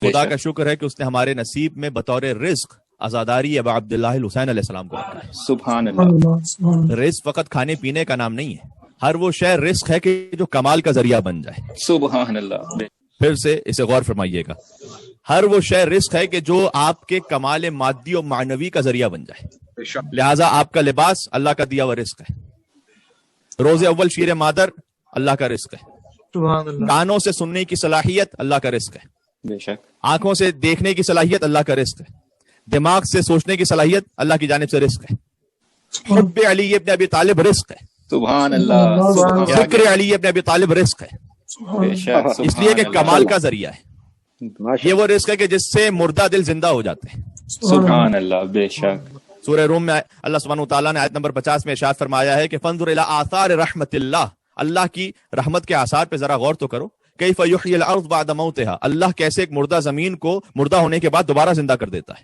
خدا کا شکر ہے کہ اس نے ہمارے نصیب میں بطور رزق عزاداری ابا عبداللہ الحسین علیہ السلام کو رکھا ہے. سبحان اللہ. رزق فقط کھانے پینے کا نام نہیں ہے، ہر وہ شے رزق ہے کہ جو کمال کا ذریعہ بن جائے. سبحان اللہ. پھر سے اسے غور فرمائیے گا، ہر وہ شے رزق ہے کہ جو آپ کے کمال مادی و معنوی کا ذریعہ بن جائے. لہٰذا آپ کا لباس اللہ کا دیا ہوا رزق ہے، روز اول شیر مادر اللہ کا رزق ہے، کانوں سے سننے کی صلاحیت اللہ کا رزق ہے، بے شک آنکھوں سے دیکھنے کی صلاحیت اللہ کا رزق ہے، دماغ سے سوچنے کی صلاحیت اللہ کی جانب سے رزق ہے، حب علی ابن ابی طالب رزق ہے، سبحان اللہ. ذکر علی ابن ابی طالب رزق ہے، بے شک. اس لیے کہ کمال کا ذریعہ ہے. یہ وہ رزق ہے کہ جس سے مردہ دل زندہ ہو جاتے ہیں. سبحان اللہ. بے شک. سورہ روم میں اللہ سبحانہ وتعالیٰ نے آیت نمبر 50 میں ارشاد فرمایا ہے کہ فانظر الی آثار رحمت اللہ، اللہ کی رحمت کے آثار پہ ذرا غور تو کرو. کیف یحیی الارض بعد موتها، اللہ کیسے ایک مردہ زمین کو مردہ ہونے کے بعد دوبارہ زندہ کر دیتا ہے.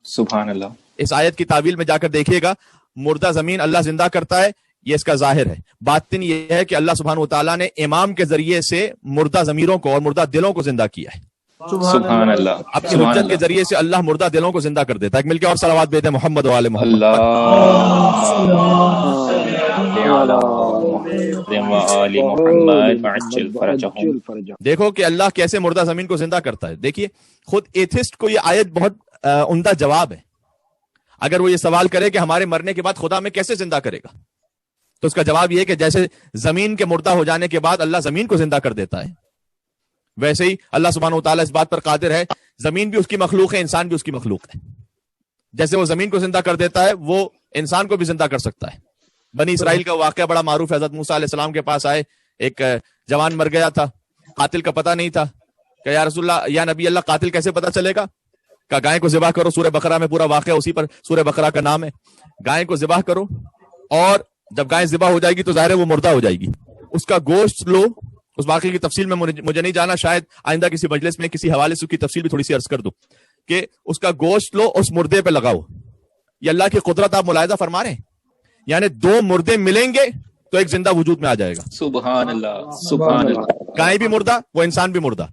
سبحان اللہ. اس آیت کی تعویل میں جا کر دیکھیے گا، مردہ زمین اللہ زندہ کرتا ہے، یہ اس کا ظاہر ہے. باطن یہ ہے کہ اللہ سبحانہ وتعالیٰ نے امام کے ذریعے سے مردہ ضمیروں کو اور مردہ دلوں کو زندہ کیا ہے. سبحان اللہ. اپنی حجت کے ذریعے سے اللہ مردہ دلوں کو زندہ کر دیتا ہے. مل کے اور صلوات بھیجتے ہیں محمد و آل محمد. دیکھو کہ اللہ کیسے مردہ زمین کو زندہ کرتا ہے. دیکھیے خود ایتھسٹ کو یہ آیت بہت عمدہ جواب ہے. اگر وہ یہ سوال کرے کہ ہمارے مرنے کے بعد خدا ہمیں کیسے زندہ کرے گا، تو اس کا جواب یہ ہے کہ جیسے زمین کے مردہ ہو جانے کے بعد اللہ زمین کو زندہ کر دیتا ہے، ویسے ہی اللہ سبحانہ وتعالیٰ اس بات پر قادر ہے، زمین بھی اس کی مخلوق ہے، انسان بھی اس کی مخلوق ہے. جیسے وہ زمین کو زندہ کر دیتا ہے، وہ انسان کو بھی زندہ کر سکتا ہے. بنی اسرائیل کا واقعہ بڑا معروف ہے. حضرت موسیٰ علیہ السلام کے پاس آئے، ایک جوان مر گیا تھا، قاتل کا پتہ نہیں تھا. کہ یا رسول اللہ، یا نبی اللہ، قاتل کیسے پتہ چلے گا؟ کہ گائے کو ذبح کرو. سورہ بقرہ میں پورا واقعہ اسی پر سورہ بقرہ کا نام ہے. گائے کو ذبح کرو، اور جب گائے ذبح ہو جائے گی تو ظاہر ہے وہ مردہ ہو جائے گی. اس کا گوشت لو. اس واقعے کی تفصیل میں مجھے نہیں جانا، شاید آئندہ کسی مجلس میں کسی حوالے سے اس کی تفصیل بھی تھوڑی سی عرض کر دوں کہ اس کا گوشت لو، اس مردے پہ لگاؤ. یہ اللہ کی قدرت آپ ملاحظہ فرما رہے ہیں. یعنی دو مردے ملیں گے تو ایک زندہ وجود میں آ جائے گا. سبحان اللہ. سبحان اللہ. گائے بھی مردہ، وہ انسان بھی مردہ،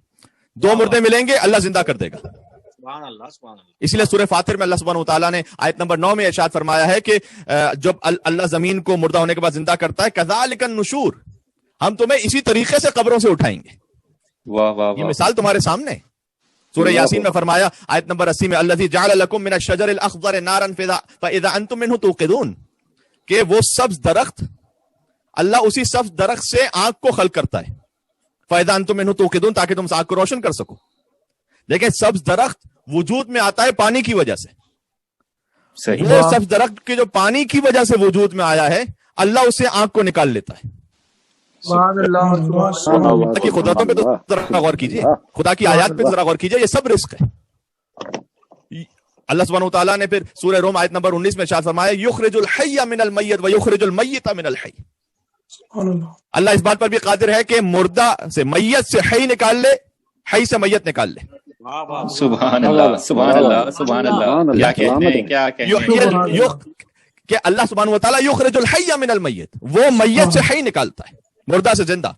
دو مردے ملیں گے اللہ زندہ کر دے گا. اس لیے سورہ فاطر میں اللہ سبحانہ وتعالیٰ نے آیت نمبر 9 میں ارشاد فرمایا ہے کہ جب اللہ زمین کو مردہ ہونے کے بعد زندہ کرتا ہے، کذالک النشور، ہم تمہیں اسی طریقے سے قبروں سے اٹھائیں گے. واہ واہ. یہ مثال تمہارے سامنے ہے. سورہ یاسین میں فرمایا آیت نمبر 80 میں الذی جعل لکم من الشجر الاخضر نارا فاذا انتم منه توقدون، کہ وہ سبز درخت، اللہ اسی سبز درخت سے آگ کو خلق کرتا ہے. فاذا انتم منه توقدون، تاکہ تم اس آگ کو روشن کر سکو. دیکھیں سبز درخت وجود میں آتا ہے پانی کی وجہ سے. صحیح. وہ سبز درخت کے جو پانی کی وجہ سے وجود میں آیا ہے، اللہ اسے آگ کو نکال لیتا ہے. خدا کی قدرتوں پہ تو ذرا غور کیجیے، خدا کی آیات پہ ذرا غور کیجیے. یہ سب رزق ہے. اللہ سبحانہ وتعالیٰ نے پھر سورہ روم آیت نمبر 19 میں ارشاد فرمایا یخرج الحی من المیت ویخرج المیت من الحی. اللہ اس بات پر بھی قادر ہے کہ مردہ سے، میت سے حی نکال لے، حی سے میت نکال لے. سبحان اللہ. سبحان اللہ. سبحان اللہ. کیا کہتے ہیں، کیا کہتے ہیں کہ اللہ سبحانہ وتعالیٰ یخرج الحی من المیت، وہ میت سے حی نکالتا ہے، مردہ سے زندہ.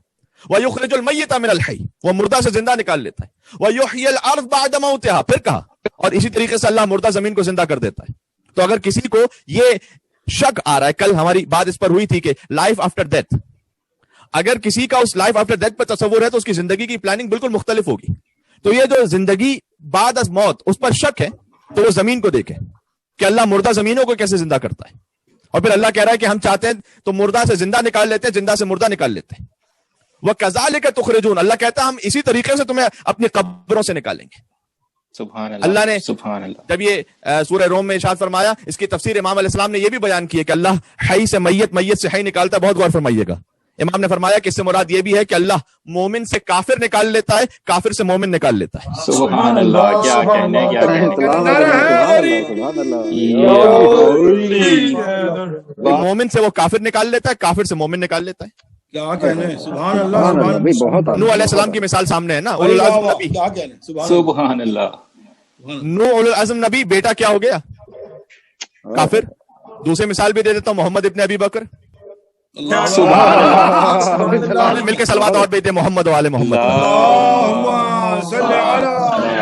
وَيُخْرِجُ الْمَيِّتَ مِنَ الْحَيِّ، وہ مردہ سے زندہ نکال لیتا ہے. وَيُحْيِي الْأَرْضَ بَعْدَ مَوْتِهَا، پھر کہا، اور اسی طریقے سے اللہ مردہ زمین کو زندہ کر دیتا ہے. تو اگر کسی کو یہ شک آ رہا ہے، کل ہماری بات اس پر ہوئی تھی کہ لائف آفٹر ڈیتھ، اگر کسی کا اس لائف آفٹر ڈیتھ پر تصور ہے تو اس کی زندگی کی پلاننگ بالکل مختلف ہوگی. تو یہ جو زندگی بعد از موت اس پر شک ہے، تو وہ زمین کو دیکھیں کہ اللہ مردہ زمینوں کو کیسے زندہ کرتا ہے. اور پھر اللہ کہہ رہا ہے کہ ہم چاہتے ہیں تو مردہ سے زندہ نکال لیتے ہیں، زندہ سے مردہ نکال لیتے ہیں. وَكَذَلِكَ تُخْرَجُونَ، اللہ کہتا ہے ہم اسی طریقے سے تمہیں اپنی قبروں سے نکالیں گے. سبحان اللہ. اللہ نے سبحان اللہ. جب یہ سورہ روم میں ارشاد فرمایا، اس کی تفسیر امام علیہ السلام نے یہ بھی بیان کی ہے کہ اللہ حی سے میت، میت سے حی نکالتا ہے. بہت غور فرمائیے گا. امام نے فرمایا کہ اس سے مراد یہ بھی ہے کہ اللہ مومن سے کافر نکال لیتا ہے، کافر سے مومن نکال لیتا ہے. سبحان اللہ. کیا کہنے، کیا کہنے. مومن سے وہ کافر نکال لیتا ہے، کافر سے مومن نکال لیتا ہے. کیا کہنے. سبحان اللہ. نوح علیہ السلام کی مثال سامنے ہے نا، اولو العزم نبی. سبحان اللہ. نوح اولو العزم نبی، بیٹا کیا ہو گیا؟ کافر. دوسری مثال بھی دے دیتا ہوں، محمد ابن ابی بکر. سبحان اللہ. مل کے صلوات اور بیٹے محمد و آل محمد. اللہم صلی علی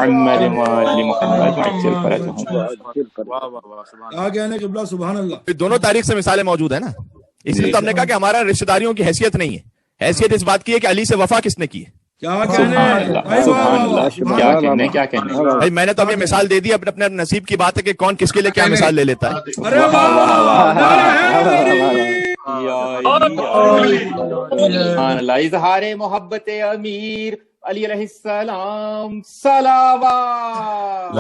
محمد وآل محمد عجل فرجهم. کیا کہنے قبلہ، سبحان اللہ. دونوں تاریخ سے مثالیں موجود ہیں نا، اس لیے تو ہم نے کہا کہ ہمارا رشتہ داریوں کی حیثیت نہیں ہے، حیثیت اس بات کی ہے کہ علی سے وفا کس نے کی ہے. کیا سبحان اللہ سبحان اللہ، کیا کہنے کیا کہنے. بھائی میں نے تو ابھی مثال دے دی، اپنے اپنے نصیب کی بات ہے کہ کون کس کے لیے کیا مثال لے لیتا ہے. سبحان اللہ. اظہار محبت امیر علی علیہ السلام. صلوات.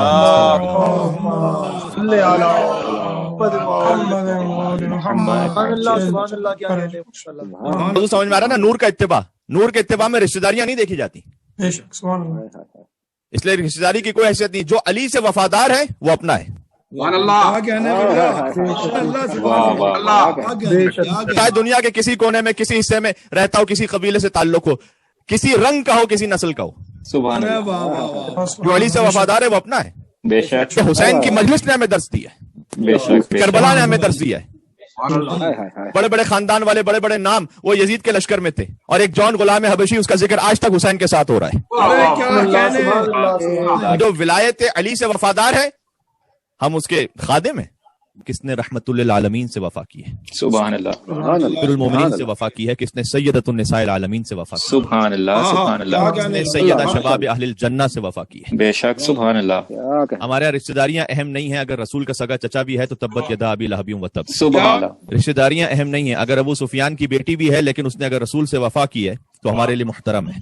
تو سمجھ میں آ رہا نا، نور کا اتباع، نور کے اتباع میں رشتہ داریاں نہیں دیکھی جاتی، اس لیے رشتہ داری کی کوئی حیثیت نہیں. جو علی سے وفادار ہے وہ اپنا ہے. چاہے دنیا کے کسی کونے میں کسی حصے میں رہتا ہو، کسی قبیلے سے تعلق ہو، کسی رنگ کا ہو، کسی نسل کا ہو، سبحان اللہ. جو علی سے وفادار ہے وہ اپنا ہے. بے شک تو حسین کی مجلس نے ہمیں درس دیا ہے، بے شک کربلا نے ہمیں درس دیا ہے. بڑے بڑے خاندان والے بڑے بڑے نام وہ یزید کے لشکر میں تھے، اور ایک جون غلام حبشی، اس کا ذکر آج تک حسین کے ساتھ ہو رہا ہے. جو ولایت علی سے وفادار ہے ہم اس کے خادم ہیں. کس نے رحمت للعالمین سے وفا کی ہے؟ سبحان اللہ امیر المومنین سے وفا کی ہے. کس نے سیدۃ النساء العالمین سے وفا کی؟ سبحان اللہ سبحان اللہ. کس نے سیدہ شباب اہل الجنہ سے وفا کی ہے؟ بے شک سبحان اللہ. ہمارے رشتہ داریاں اہم نہیں ہیں، اگر رسول کا سگا چچا بھی ہے تو تبت یدا ابی لہب وتب. سبحان اللہ. رشتہ داریاں اہم نہیں ہیں، اگر ابو سفیان کی بیٹی بھی ہے لیکن اس نے اگر رسول سے وفا کی ہے تو ہمارے لیے محترم ہے.